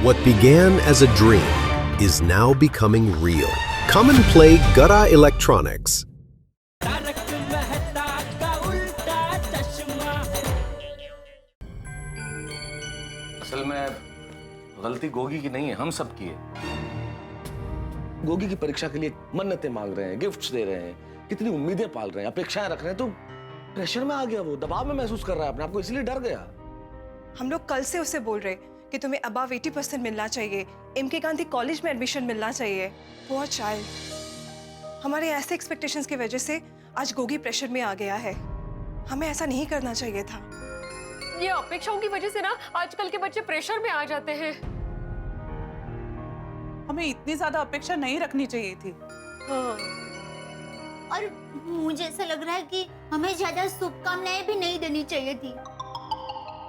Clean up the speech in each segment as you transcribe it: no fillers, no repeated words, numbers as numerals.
What began as a dream is now becoming real. Come and play Gada Electronics. असल में गलती गोगी की नहीं है, हम सब की है। गोगी की परीक्षा के लिए मन्नतें मांग रहे हैं, गिफ्ट्स दे रहे हैं, कितनी उम्मीदें पाल रहे हैं, अपेक्षाएं रख रहे हैं, तो प्रेशर में आ गया, वो दबाव में महसूस कर रहा है अपने आप को, इसलिए डर गया। हम लोग कल से उसे बोल रहे कि तुम्हें अबव 80% मिलना चाहिए, एमके गांधी कॉलेज में एडमिशन मिलना चाहिए। Poor child. हमारे ऐसे एक्सपेक्टेशंस की वजह से आज गोगी प्रेशर में आ गया है। हमें ऐसा नहीं करना चाहिए था। ये अपेक्षाओं की वजह से ना आजकल के बच्चे प्रेशर में आ जाते हैं। हमें इतनी ज्यादा अपेक्षा नहीं रखनी चाहिए थी। हाँ। और मुझे ऐसा लग रहा है कि हमें ज्यादा शुभकामनाएं भी नहीं देनी चाहिए थी।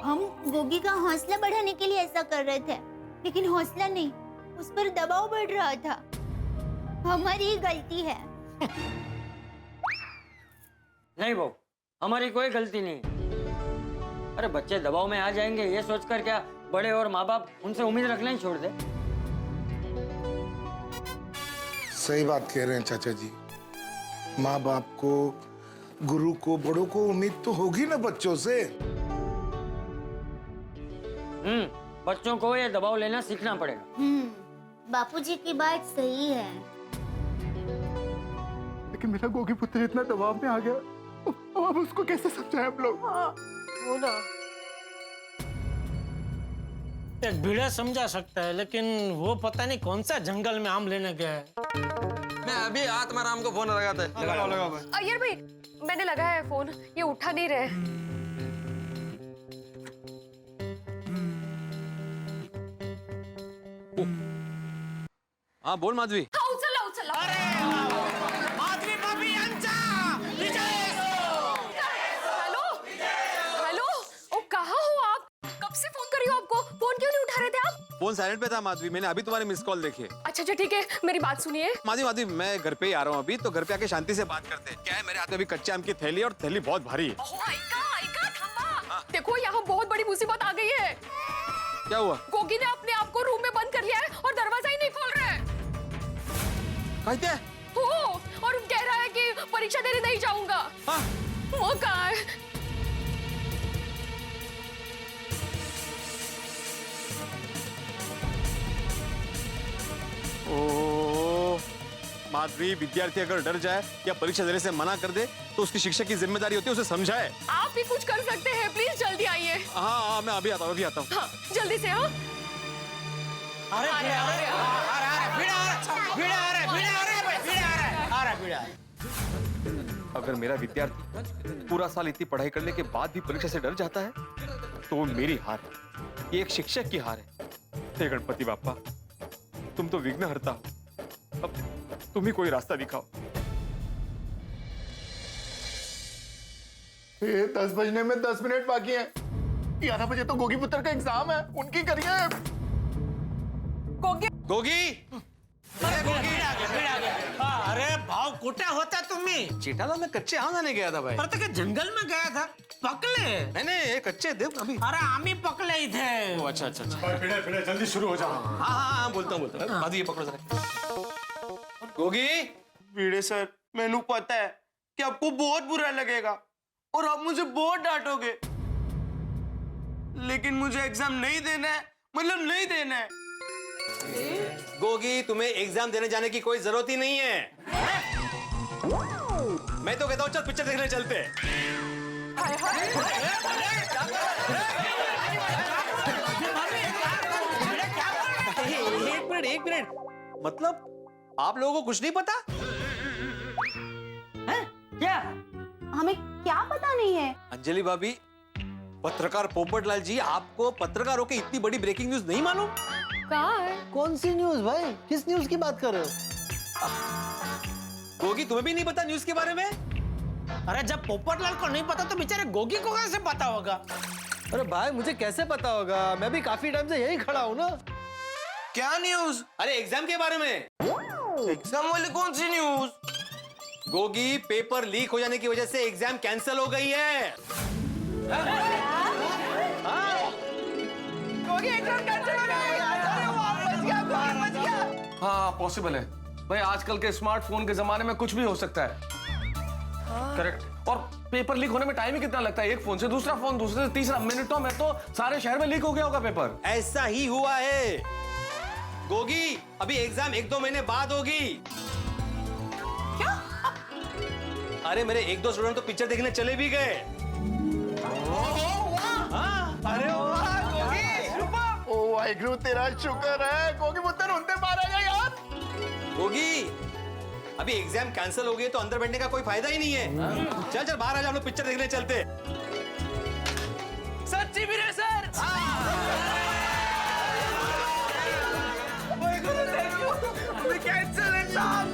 हम गोगी का हौसला बढ़ाने के लिए ऐसा कर रहे थे, लेकिन हौसला नहीं, उस पर दबाव बढ़ रहा था। हमारी ही गलती है। नहीं बहू, हमारी कोई गलती नहीं। अरे बच्चे दबाव में आ जाएंगे ये सोचकर क्या बड़े और माँ बाप उनसे उम्मीद रखना ही छोड़ दे। सही बात कह रहे हैं चाचा जी। माँ बाप को, गुरु को, बड़ों को उम्मीद तो होगी ना बच्चों से। बच्चों को ये दबाव लेना सीखना पड़ेगा। बापूजी की बात सही है। लेकिन मेरा गोगी पुत्र इतना दबाव में आ गया, अब उसको कैसे समझाएं हम लोग? वो ना एक भिड़ा समझा सकता है, लेकिन वो पता नहीं कौन सा जंगल में आम लेने गया है। मैं अभी आत्माराम को फोन लगाता है। लगाओ भाई। अय्यर भाई, मैंने लगाया है फोन, ये उठा नहीं रहे। हाँ बोल माधवी। हाँ, उचलला उचलला। माधवी भाभी हेलो हेलो, ओ कहाँ हो आप? कब से फोन कर रही हो आपको, फोन क्यों नहीं उठा रहे थे आप? फोन साइलेंट पे था माधवी, मैंने अभी तुम्हारे मिस कॉल देखे। अच्छा अच्छा ठीक है, मेरी बात सुनिए। माधवी मैं घर पे ही आ रहा हूँ अभी, तो घर पे आके शांति से बात करते हैं। क्या है, मेरे हाथ में अभी कच्चे आम की थैली, और थैली बहुत भारी है। ओहो, आइका, थांबा। देखो यहाँ बहुत बड़ी मुसीबत आ गई है। क्या हुआ? गोगी ने अपने आप को रूम में बंद कर लिया है और दरवाजा ही नहीं खोल रहा है। कहते हैं? हो, और कह रहा है कि परीक्षा देने नहीं जाऊंगा। हाँ? वो कहाँ है? ओह, माधवी विद्यार्थी अगर डर जाए या परीक्षा देने से मना कर दे तो उसकी शिक्षक की जिम्मेदारी होती है उसे समझाए। आप भी कुछ कर सकते हैं, प्लीज जल्दी आइए। हाँ मैं अभी आता हूँ, हाँ, जल्दी से। हाँ अगर मेरा विद्यार्थी पूरा साल इतनी पढ़ाई करने के बाद भी परीक्षा से डर जाता है तो वो मेरी हार है, ये एक शिक्षक की हार है। हे गणपति बाप्पा, तुम तो विघ्न हरता हो, अब तुम ही कोई रास्ता दिखाओ। ये 10 बजने में 10 मिनट बाकी हैं। 11 बजे तो गोगी पुत्र का एग्जाम है, उनकी करिए। गोगी, अरे भाव कुठे होता तुम्ही? चेटाला मैं कच्चे आम लाने गया था भाई। अरे तो जंगल में गया था, पकले? मैंने ये कच्चे दे अभी। अरे आम्ही पकले इथे। अच्छा फिर जल्दी शुरू हो जाओ। हाँ बोलता हूँ माधवी ये पकड़ो जरा। गोगी। वीड़े सर, मैंने पता है कि आपको बहुत बुरा लगेगा और आप मुझे बहुत डांटोगे, लेकिन मुझे एग्जाम नहीं देना है, मतलब नहीं देना है। गोगी, तुम्हें एग्जाम देने जाने की कोई जरूरत ही नहीं है। मैं तो कहता हूँ चल पिक्चर देखने चलते हैं। एक मिनट, मतलब आप लोगों को कुछ नहीं पता? क्या? हमें क्या पता नहीं है? अंजलि भाभी, पत्रकार पोपटलाल जी, आपको पत्रकारों की इतनी बड़ी ब्रेकिंग न्यूज नहीं मालूम? कहाँ है? कौन सी न्यूज भाई? किस न्यूज की बात कर रहे हो? गोगी, तुम्हें भी नहीं पता न्यूज के बारे में? अरे जब पोपटलाल को नहीं पता तो बेचारे गोगी को कैसे पता होगा? अरे भाई मुझे कैसे पता होगा, मैं भी काफी टाइम से यही खड़ा हूँ ना। क्या न्यूज? अरे एग्जाम के बारे में। एग्जाम वाली कौन सी न्यूज? गोगी, पेपर लीक हो जाने की वजह से एग्जाम कैंसिल हो गई है। गोगी एग्जाम कैंसिल हो गई। हाँ पॉसिबल है भाई, आजकल के स्मार्टफोन के जमाने में कुछ भी हो सकता है। करेक्ट। और पेपर लीक होने में टाइम ही कितना लगता है, एक फोन से दूसरा फोन, दूसरे से तीसरा, मिनटों में तो सारे शहर में लीक हो गया होगा पेपर। ऐसा ही हुआ है गोगी, अभी एग्जाम 1-2 महीने बाद होगी। क्या? अरे मेरे 1-2 स्टूडेंट तो पिक्चर देखने चले भी गए। अरे वाह गोगी, ओ वाहिगुरु तेरा शुक्र है, गोगी पुत्र उनते मारा गया यार। गोगी, अभी एग्जाम कैंसिल हो गई तो अंदर बैठने का कोई फायदा ही नहीं है। चल चल बाहर आ जा, हम लोग पिक्चर देखने चलते। सच्ची भी रे सर। Cancel exam.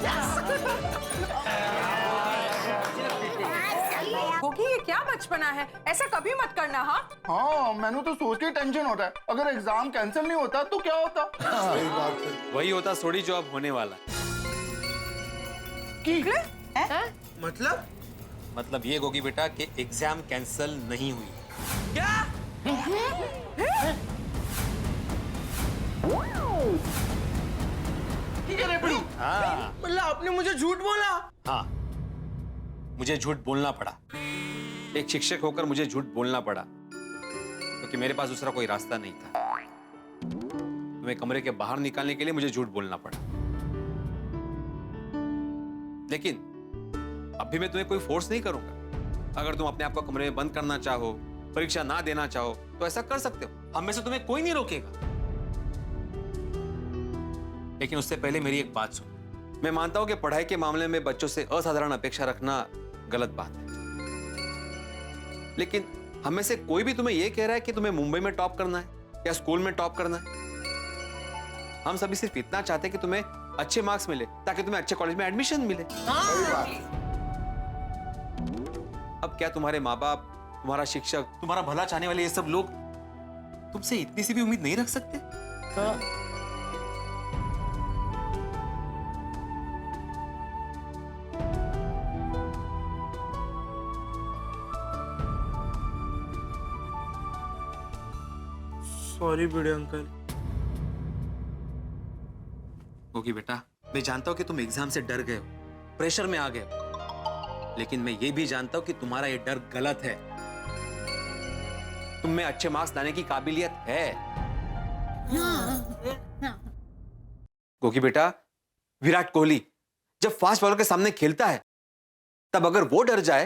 गोगी ये क्या बचपना है, ऐसा कभी मत करना। हाँ मैंने तो सोच के टेंशन होता है, अगर एग्जाम कैंसिल नहीं होता तो क्या होता। सही बात है। वही होता थोड़ी जो अब होने वाला। मतलब ये गोगी बेटा कि एग्जाम कैंसिल नहीं हुई। क्या? हाँ मतलब आपने मुझे झूठ बोला? हाँ, मुझे झूठ बोलना पड़ा। एक शिक्षक होकर मुझे झूठ बोलना पड़ा क्योंकि मेरे पास दूसरा कोई रास्ता नहीं था। तुम्हें कमरे के बाहर निकालने के लिए मुझे झूठ बोलना पड़ा। लेकिन अभी मैं तुम्हें कोई फोर्स नहीं करूंगा। अगर तुम अपने आप को कमरे में बंद करना चाहो, परीक्षा ना देना चाहो तो ऐसा कर सकते हो, हम में से तुम्हें कोई नहीं रोकेगा। लेकिन उससे पहले मेरी एक बात सुनो। मैं मानता हूं कि पढ़ाई के मामले में बच्चों से असाधारण अपेक्षा रखना गलत बात है, लेकिन हम में से कोई भी तुम्हें यह कह रहा है कि तुम्हें मुंबई में टॉप करना है या स्कूल में टॉप करना है। हम सभी सिर्फ इतना चाहते हैं कि तुम्हें अच्छे मार्क्स मिले ताकि तुम्हें अच्छे कॉलेज में एडमिशन मिले। अब क्या तुम्हारे माँ बाप, तुम्हारा शिक्षक, तुम्हारा भला चाहने वाले ये सब लोग तुमसे इतनी सी भी उम्मीद नहीं रख सकते? सॉरी बड़े अंकल। ओके बेटा, मैं जानता हूं कि तुम एग्जाम से डर गए हो, प्रेशर में आ गए हो, लेकिन मैं ये भी जानता हूं कि तुम्हारा ये डर गलत है। तुम में अच्छे मार्क्स लाने की काबिलियत है। गोगी बेटा, विराट कोहली जब फास्ट बॉलर के सामने खेलता है तब अगर वो डर जाए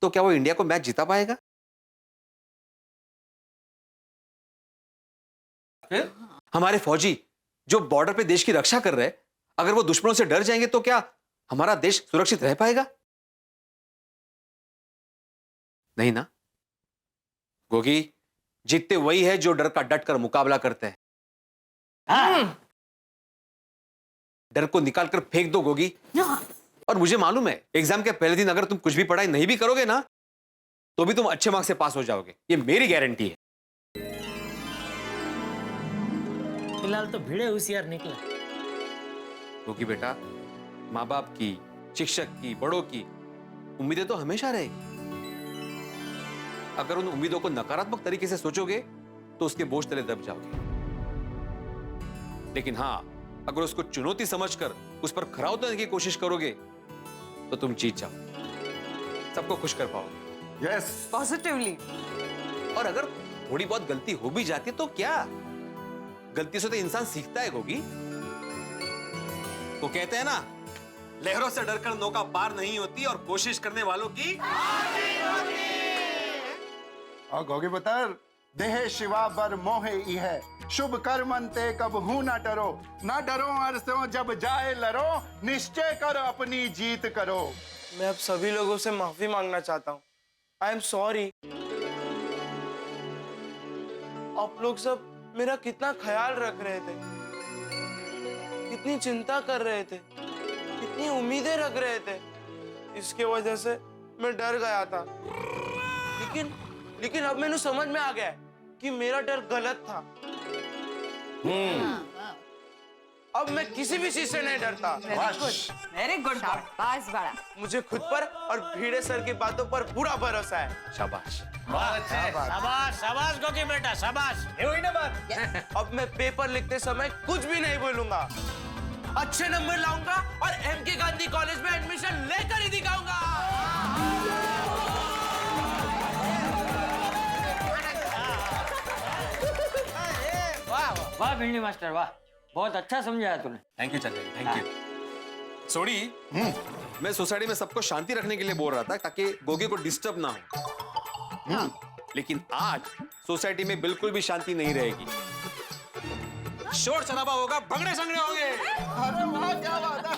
तो क्या वो इंडिया को मैच जिता पाएगा? हमारे फौजी जो बॉर्डर पे देश की रक्षा कर रहे हैं, अगर वो दुश्मनों से डर जाएंगे तो क्या हमारा देश सुरक्षित रह पाएगा? नहीं ना। गोगी, जीतते वही है जो डर का डट कर मुकाबला करते हैं। डर को निकाल कर फेंक दो गोगी। और मुझे मालूम है एग्जाम के पहले दिन अगर तुम कुछ भी पढ़ाई नहीं भी करोगे ना तो भी तुम अच्छे मार्क्स से पास हो जाओगे, ये मेरी गारंटी है। फिलहाल तो भिड़े होशियार निकला। क्योंकि बेटा, माँ बाप की, शिक्षक की, बड़ों की उम्मीदें तो हमेशा रहेगी। अगर उन उम्मीदों को नकारात्मक तरीके से सोचोगे तो उसके बोझ तले दब जाओगे। लेकिन हाँ, अगर उसको चुनौती समझकर उस पर खरा उतरने की कोशिश करोगे तो तुम जीत जाओ, सबको खुश कर पाओगे। Yes, positively. और अगर थोड़ी बहुत गलती हो भी जाती है तो क्या, गलती से तो इंसान सीखता है गोगी। वो कहते हैं ना, लहरों से डरकर नौका पार नहीं होती और कोशिश करने वालों की। और गोगी पुत्र, देहे शिवा बर मोहे इह, शुभ कर्मंते कब हूं ना डरो, ना डरो अरसों जब जाए लरो, निश्चय कर अपनी जीत करो। मैं अब सभी लोगों से माफी मांगना चाहता हूँ। I am sorry. आप लोग सब मेरा कितना ख्याल रख रहे थे, कितनी चिंता कर रहे थे, कितनी उम्मीदें रख रहे थे। इसके वजह से मैं डर गया था, लेकिन अब मैंने समझ में आ गया कि मेरा डर गलत था। अब मैं किसी भी चीज से नहीं डरता। Very good. बस बड़ा। मुझे खुद पर और भीड़े सर की बातों पर पूरा भरोसा है। शाबाश। शाबाश शाबाश गोगी बेटा, शाबाश। ये हुई ना बात। अब मैं पेपर लिखते समय कुछ भी नहीं बोलूंगा। अच्छे नंबर लाऊंगा और एमके गांधी कॉलेज में एडमिशन लेकर ही दिखाऊंगा। वाह भिंडी मास्टर वाह, बहुत अच्छा समझाया तूने। थैंक यू चाचा जी, थैंक यू। सोडी, मैं सोसाइटी में सबको शांति रखने के लिए बोल रहा था ताकि गोगी को डिस्टर्ब ना हो। लेकिन आज सोसाइटी में बिल्कुल भी शांति नहीं रहेगी। शोर शराबा होगा, भगड़े संगड़े होंगे। अरे वाह, क्या बात है।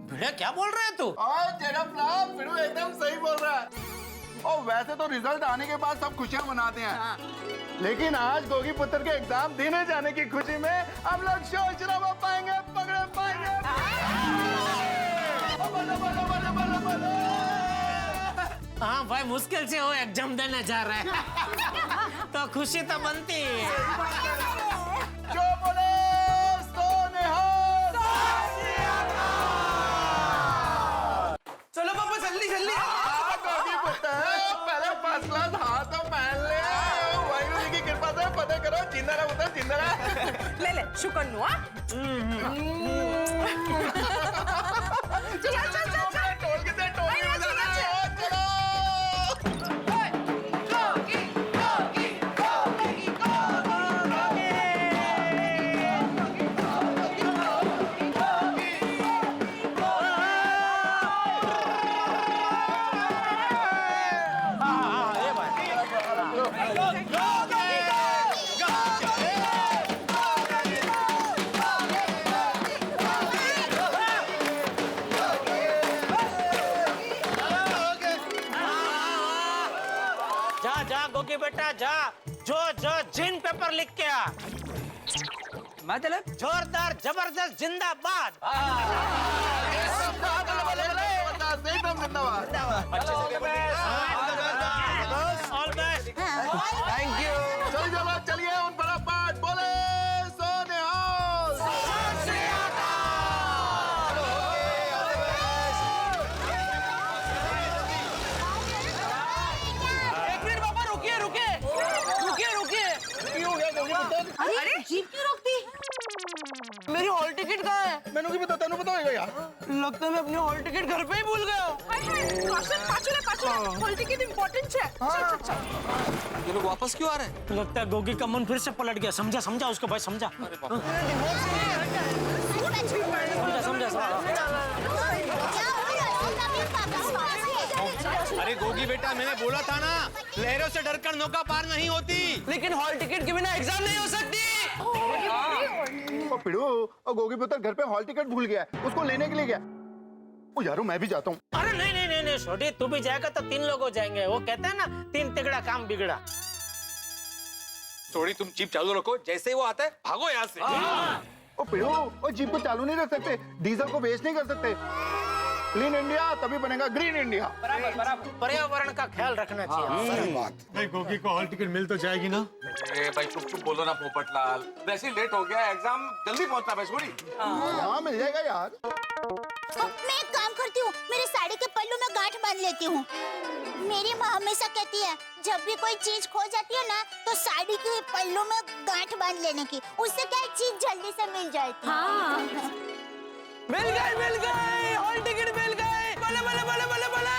भिड़े क्या बोल रहे हैं तू? फिर एकदम सही बोल रहा है। और वैसे तो रिजल्ट आने के बाद सब खुशियां मनाते हैं, लेकिन आज गोगी पुत्र के एग्जाम देने जाने की खुशी में हम लोग शोर शराबा पाएंगे, पकड़े पाएंगे। बोलो, बोलो, बोलो, बोलो, बोलो। हाँ भाई, मुश्किल से वो एग्जाम देने जा रहे हैं तो खुशी तो बनती है। जो बोले सो निहाल। चलो पापा जल्दी जल्दी। गोगी पुत्र पहले फर्स्ट क्लास हाथ तो पहन ले, वाहिगुरु की कृपा से पता करो, जिंदा रहो पुत्र, जिंदा रहो। ले ले शुक्र नुआ। चल चल चल चल। टोल के दे, टोल के दे, चलो। जा जा गोगी बेटा जा, जो जो जिन पेपर लिख के आ। मतलब जोरदार जबरदस्त जिंदाबाद। All best. Thank you. चलो चलिए उन फटाफट बोले सो निहाल। एक मिनट पापा, रुकिए रुकिए रुकिए रुकिए। अरे जीप क्यों रोकती? मेरी हॉल टिकट कहाँ है? मैंने की बता, तेनू बताओ यार। लगता है मैं अपनी हॉल टिकट घर पे ही भूल गया हूँ। हॉल टिकट इम्पोर्टेंट है। चल चल चल। ये लोग वापस क्यों आ रहे हैं? लगता है गोगी का मन फिर से पलट गया। समझा समझा उसको भाई, समझा समझा समझा। अरे गोगी बेटा, मैंने बोला था ना, लहरों से डरकर नौका पार नहीं होती। लेकिन हॉल टिकट के बिना एग्जाम नहीं हो सकती। पिड़ू, और गोगी पुत्र घर पे हॉल टिकट भूल गया है, उसको लेने के लिए गया। ओ यारो, मैं भी जाता हूँ। अरे नहीं नहीं नहीं नहीं छोटी, तू भी जाएगा तो 3 लोग हो जाएंगे। वो कहते हैं ना, 3 तिगड़ा काम बिगड़ा। सोडी, तुम जीप चालू रखो, जैसे ही वो आता है भागो यहाँ से। ओ पिड़ू, और जीप को चालू नहीं रख सकते, डीजल को वेस्ट नहीं कर सकते। क्लीन इंडिया तभी बनेगा ग्रीन इंडिया। पर्यावरण का ख्याल रखना चाहिए। भाई गोगी को हॉल टिकट मिल तो जाएगी ना? भाई चुप चुप बोलो ना पोपटलाल, वैसे ही लेट हो गया, एग्जाम जल्दी पहुंचना है छोड़ी। हाँ मिल जाएगा यार। मैं एक काम करती हूँ, मेरी साड़ी के पल्लू में गांठ बांध लेती हूँ। मेरी माँ हमेशा कहती है, जब भी कोई चीज खो जाती है ना, तो साड़ी के पल्लू में गांठ बांध लेने की, उससे क्या चीज जल्दी से मिल जाती है। हाँ। मिल गई हॉल टिकट मिल गई। बोले बोले बोले बोले बोले।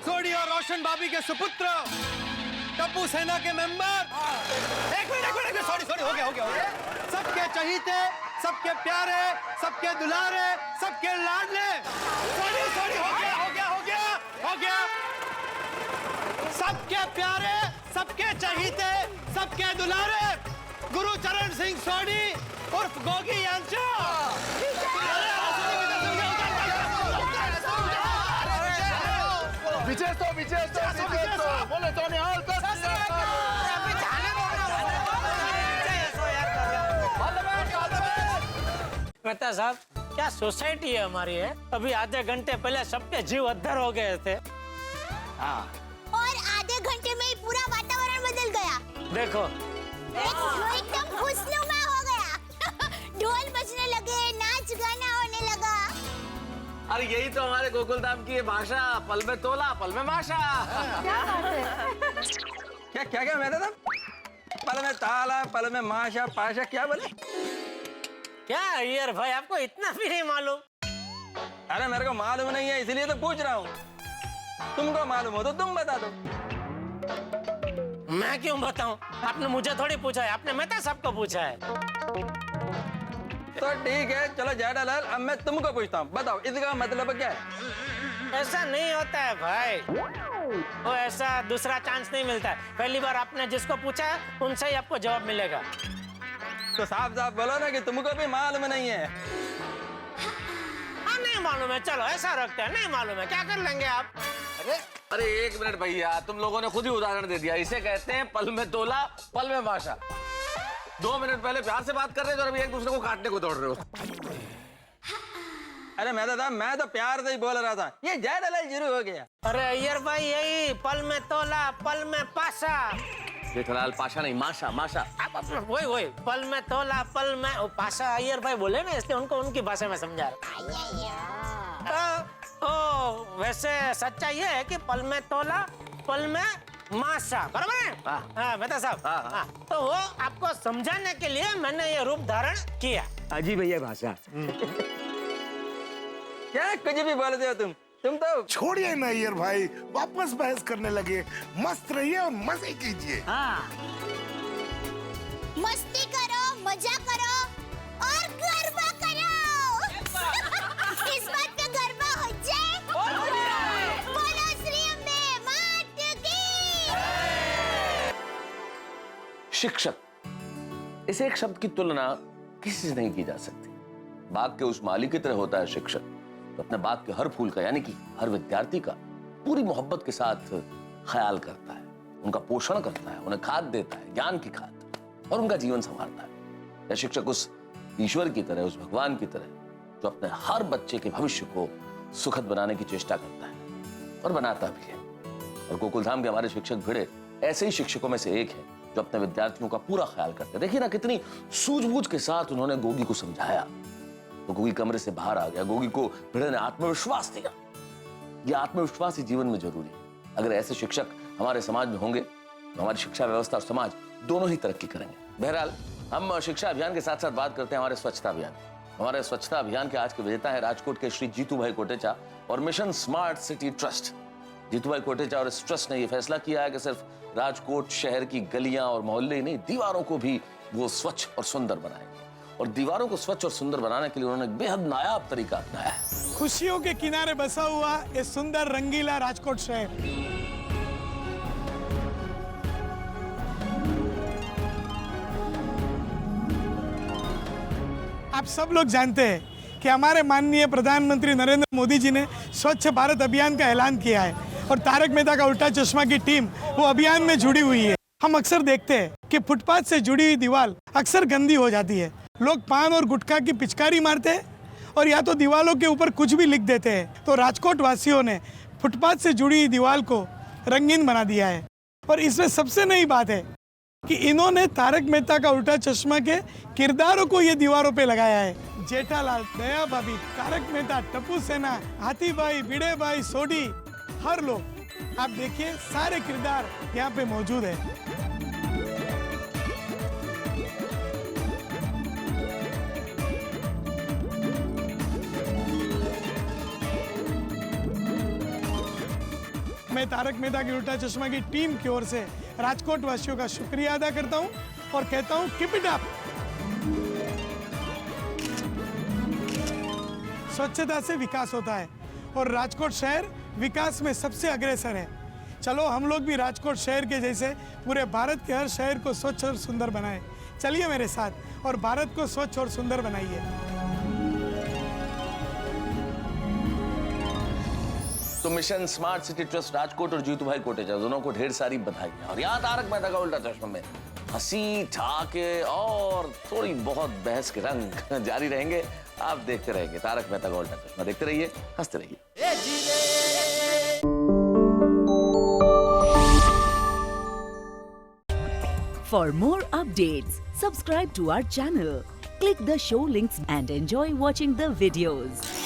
सोडी और रोशन भाभी के सुपुत्र टप्पू सेना के मेंबर। एक मिनट, सॉरी, हो गया। सबके चहीते, सबके प्यारे, सबके दुलारे, सबके लाडले। सॉरी, हो गया। सबके प्यारे, सबके चहीते, सबके दुलारे, गुरुचरण सिंह सोडी उर्फ गोगी यांचो। विजय बोले तो निहाल। मेहता साहब, क्या सोसाइटी है हमारी है? अभी आधे घंटे पहले सबके जीव अद्धर हो गए थे। हाँ और आधे घंटे में ही पूरा वातावरण बदल गया। देखो एकदम खुशनुमा हो गया। ढोल बजने लगे, नाच गाना होने लगा। अरे यही तो हमारे गोकुल धाम की भाषा, पल में तोला पल में माशा। क्या बात है? क्या मैं था? पल में ताला पल में माशा पाशा, क्या बोले? क्या अय्यर भाई, आपको इतना भी नहीं मालूम? अरे मेरे को मालूम नहीं है, इसलिए तो पूछ रहा हूँ। तुमको मालूम हो तो तुम बता दो। मैं क्यों बताऊं? आपने मुझे थोड़ी पूछा है, आपने मेहता साहब को पूछा है। तो ठीक है, चलो जेठालाल, अब मैं तुमको पूछता हूँ, बताओ इसका मतलब क्या है? ऐसा नहीं होता है भाई, वो ऐसा दूसरा चांस नहीं मिलता है। पहली बार आपने जिसको पूछा है उनसे ही आपको जवाब मिलेगा। तो साफ साफ बोलो ना कि तुमको भी मालूम नहीं है। हाँ नहीं मालूम है, चलो ऐसा रखते हैं, नहीं मालूम है, क्या कर लेंगे आप? अरे एक मिनट भैया, तुम लोगों ने खुद ही उदाहरण दे दिया। इसे कहते हैं पल में तोला पल में माशा। 2 मिनट पहले प्यार से बात कर रहे थे और अभी एक दूसरे को काटने को दौड़ रहे हो। अरे मैं तो प्यार से ही बोल रहा था, ये जेठालाल शुरू हो गया। अरे अय्यर भाई, यही पल में तोला पल में पासा। जेठालाल पाशा नहीं, माशा माशा। आप अपना वही पल में तोला पल में ओ, पासा अय्यर भाई बोले ना, इसलिए उनको उनकी भाषा में समझा रहा। वैसे सच्चाई ये है कि पल में तोला पल में माशा, बराबर है? हाँ मेहता साहब। हाँ। तो वो आपको समझाने के लिए मैंने ये रूप धारण किया। अजीब है भाषा। क्या कुछ भी बोलते हो तुम तो। छोड़िए ना अय्यर भाई, वापस बहस करने लगे। मस्त रहिए और मजे कीजिए। मस्ती करो, मजा करो और गरबा करो। इस बात पे गरबा हो जाए। बोलो श्री अम्बे मात की। शिक्षक, इस एक शब्द की तुलना किसी से नहीं की जा सकती। बाग के उस माली की तरह होता है शिक्षक, तो अपने बाग के हर फूल का यानी कि हर विद्यार्थी का पूरी मोहब्बत के साथ ख्याल करता है, उनका पोषण करता है, उन्हें खाद देता है, ज्ञान की खाद, और उनका जीवन संवारता है। यह शिक्षक उस ईश्वर की तरह, उस भगवान की तरह जो अपने हर बच्चे के भविष्य को सुखद बनाने की चेष्टा करता है और बनाता भी है। और गोकुलधाम के हमारे शिक्षक भिड़े ऐसे ही शिक्षकों में से एक है जो अपने विद्यार्थियों का पूरा ख्याल करते हैं। देखिए ना कितनी सूझबूझ के साथ उन्होंने गोगी को समझाया, तो गोगी कमरे से बाहर आ गया। गोगी को भिड़े ने आत्मविश्वास दिया। यह आत्मविश्वास ही जीवन में जरूरी है। अगर ऐसे शिक्षक हमारे समाज में होंगे तो हमारी शिक्षा व्यवस्था और समाज दोनों ही तरक्की करेंगे। बहरहाल, हम शिक्षा अभियान के साथ साथ बात करते हैं हमारे स्वच्छता अभियान। हमारे स्वच्छता अभियान के आज के विजेता है राजकोट के श्री जीतू भाई कोटेचा और mission smart city trust. Jitu bhai Kotecha और इस ट्रस्ट ने यह फैसला किया है कि सिर्फ राजकोट शहर की गलियां और मोहल्ले ही नहीं, दीवारों को भी वो स्वच्छ और सुंदर बनाएंगे। और दीवारों को स्वच्छ और सुंदर बनाने के लिए उन्होंने एक बेहद नायाब तरीका अपनाया है। खुशियों के किनारे बसा हुआ ये सुंदर रंगीला राजकोट शहर। आप सब लोग जानते हैं कि हमारे माननीय प्रधानमंत्री नरेंद्र मोदी जी ने स्वच्छ भारत अभियान का ऐलान किया है और तारक मेहता का उल्टा चश्मा की टीम वो अभियान में जुड़ी हुई है। हम अक्सर देखते हैं कि फुटपाथ से जुड़ी हुई दीवार अक्सर गंदी हो जाती है। लोग पान और गुटखा की पिचकारी मारते हैं और या तो दीवारों के ऊपर कुछ भी लिख देते हैं। तो राजकोट वासियों ने फुटपाथ से जुड़ी हुई दीवार को रंगीन बना दिया है। और इसमें सबसे नई बात है कि इन्होंने तारक मेहता का उल्टा चश्मा के किरदारों को ये दीवारों पे लगाया है। जेठालाल, दया भाभी, तारक मेहता, टप्पू सेना, हाथी भाई, भिड़े भाई, सोडी, हर लोग आप देखिए सारे किरदार यहाँ पे मौजूद है। मैं तारक मेहता की उल्टा चश्मा की टीम की ओर से राजकोट वासियों का शुक्रिया अदा करता हूं और कहता हूं कीप इट अप। स्वच्छता से विकास होता है और राजकोट शहर विकास में सबसे अग्रसर है। चलो हम लोग भी राजकोट शहर के जैसे पूरे भारत के हर शहर को स्वच्छ और सुंदर बनाएं। चलिए मेरे साथ और भारत को स्वच्छ और सुंदर बनाइए। तो mission smart city trust Rajkot और जीतू भाई कोटेचा दोनों को ढेर सारी बधाई। और यहाँ तारक मेहता का उल्टा चश्मा में हंसी ठहाके और थोड़ी बहुत बहस के रंग जारी रहेंगे। आप देखते रहेंगे तारक मेहता का उल्टा चश्मा, देखते रहिए, हंसते रहिए। For more updates, subscribe to our channel, click the show links and enjoy watching the videos.